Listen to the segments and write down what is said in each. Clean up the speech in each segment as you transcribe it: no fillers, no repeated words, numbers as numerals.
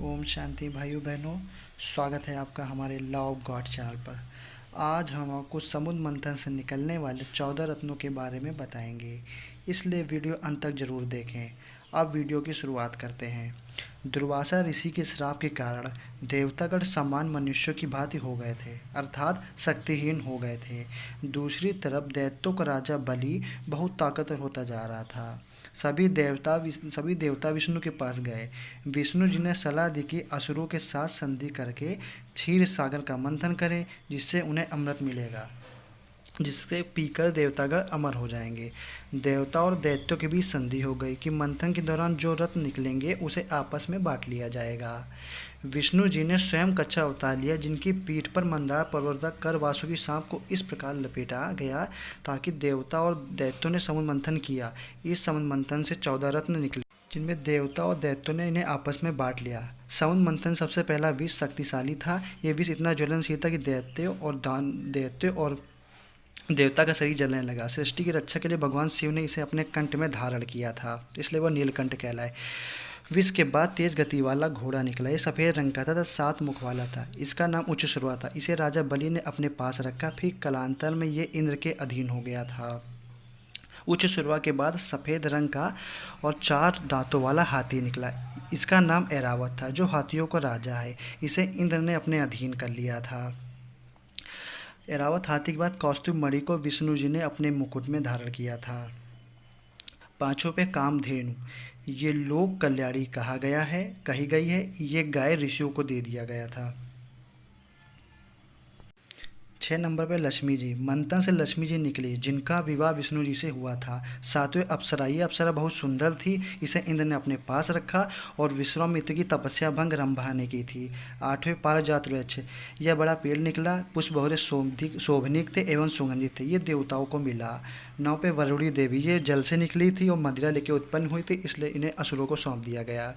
ओम शांति भाइयों बहनों, स्वागत है आपका हमारे लॉ ऑफ गॉड चैनल पर। आज हम आपको समुद्र मंथन से निकलने वाले 14 रत्नों के बारे में बताएंगे, इसलिए वीडियो अंत तक जरूर देखें। अब वीडियो की शुरुआत करते हैं। दुर्वासा ऋषि के श्राप के कारण देवतागण समान मनुष्यों की भांति हो गए थे, अर्थात शक्तिहीन हो गए थे। दूसरी तरफ दैत्यों का राजा बलि बहुत ताकतवर होता जा रहा था। सभी देवता विष्णु के पास गए। विष्णु जी ने सलाह दी कि असुरों के साथ संधि करके क्षीर सागर का मंथन करें, जिससे उन्हें अमृत मिलेगा, जिससे पीकर देवतागण अमर हो जाएंगे। देवता और दैत्यों के बीच संधि हो गई कि मंथन के दौरान जो रत्न निकलेंगे उसे आपस में बांट लिया जाएगा। विष्णु जी ने स्वयं कच्छा अवतार लिया, जिनकी पीठ पर मंदार पर्वत कर वासुकी सांप को इस प्रकार लपेटा गया ताकि देवता और दैत्यों ने समुद्र मंथन किया। इस समुद्र मंथन से 14 रत्न निकले, जिनमें देवता और दैत्यों ने इन्हें आपस में बांट लिया। समुद्र मंथन सबसे पहला विष शक्तिशाली था। यह विष इतना ज्वलनशील था कि दैत्यों और देवता का शरीर जलने लगा। सृष्टि की रक्षा के लिए भगवान शिव ने इसे अपने कंठ में धारण किया था, इसलिए वह नीलकंठ कहलाए। विष के बाद तेज गति वाला घोड़ा निकला। ये सफ़ेद रंग का था तथा 7 मुख वाला था। इसका नाम उच्चश्रवा था। इसे राजा बलि ने अपने पास रखा। फिर कालांतर में ये इंद्र के अधीन हो गया था। उच्चश्रवा के बाद सफ़ेद रंग का और 4 दांतों वाला हाथी निकला। इसका नाम ऐरावत था, जो हाथियों का राजा है। इसे इंद्र ने अपने अधीन कर लिया था। ऐरावत हाथी के बाद कौस्तुभ मणि को विष्णु जी ने अपने मुकुट में धारण किया था। पांचों पे कामधेनु, ये लोक कल्याणी कही गई है। ये गाय ऋषियों को दे दिया गया था। 6 नंबर पर लक्ष्मी जी। मंथन से लक्ष्मी जी निकली, जिनका विवाह विष्णु जी से हुआ था। 7वें अप्सरा, ये अप्सरा बहुत सुंदर थी। इसे इंद्र ने अपने पास रखा और विश्वामित्र की तपस्या भंग रंभा ने की थी। 8वें पारिजात वृक्ष, यह बड़ा पेड़ निकला। पुष्प बहुत शोभनीक थे एवं सुगंधित थे। ये देवताओं को मिला। 9 पे वरुणी देवी, ये जल से निकली थी और मदिरा लेके उत्पन्न हुई थी, इसलिए इन्हें असुरों को सौंप दिया गया।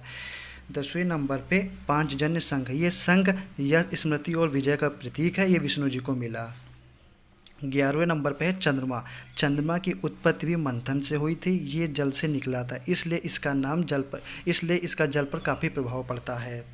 10वें नंबर पे पांचजन्य संघ, ये संघ यह स्मृति और विजय का प्रतीक है। ये विष्णु जी को मिला। 11वें नंबर पे है चंद्रमा। चंद्रमा की उत्पत्ति भी मंथन से हुई थी। ये जल से निकला था, इसलिए इसका जल पर काफ़ी प्रभाव पड़ता है।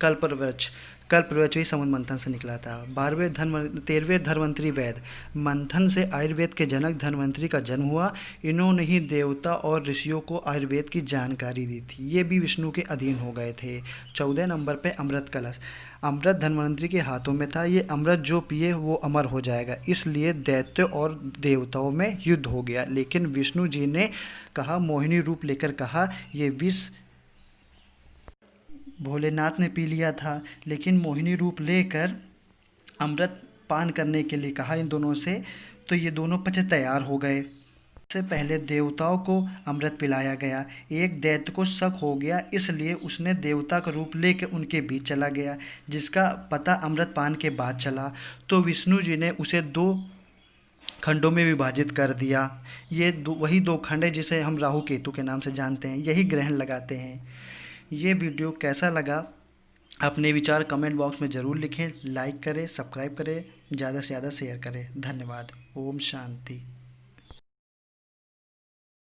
कल्पवृक्ष भी समुद्र मंथन से निकला था। 13वें धन्वंतरी वेद, मंथन से आयुर्वेद के जनक धन्वंतरी का जन्म हुआ। इन्होंने ही देवता और ऋषियों को आयुर्वेद की जानकारी दी थी। ये भी विष्णु के अधीन हो गए थे। 14 नंबर पे अमृत कलश, अमृत धन्वंतरी के हाथों में था। ये अमृत जो पिए वो अमर हो जाएगा, इसलिए दैत्यों और देवताओं में युद्ध हो गया। लेकिन विष्णु जी ने कहा, मोहिनी रूप लेकर कहा, ये विष भोलेनाथ ने पी लिया था, लेकिन मोहिनी रूप लेकर अमृत पान करने के लिए कहा इन दोनों से, तो ये दोनों पच तैयार हो गए। इससे पहले देवताओं को अमृत पिलाया गया। एक दैत्य को शक हो गया, इसलिए उसने देवता का रूप लेकर उनके बीच चला गया, जिसका पता अमृत पान के बाद चला। तो विष्णु जी ने उसे 2 खंडों में विभाजित कर दिया। ये वही 2 खंड है जिसे हम राहु केतु के नाम से जानते हैं। यही ग्रहण लगाते हैं। ये वीडियो कैसा लगा, अपने विचार कमेंट बॉक्स में ज़रूर लिखें। लाइक करें, सब्सक्राइब करें, ज़्यादा से ज़्यादा शेयर करें। धन्यवाद। ओम शांति।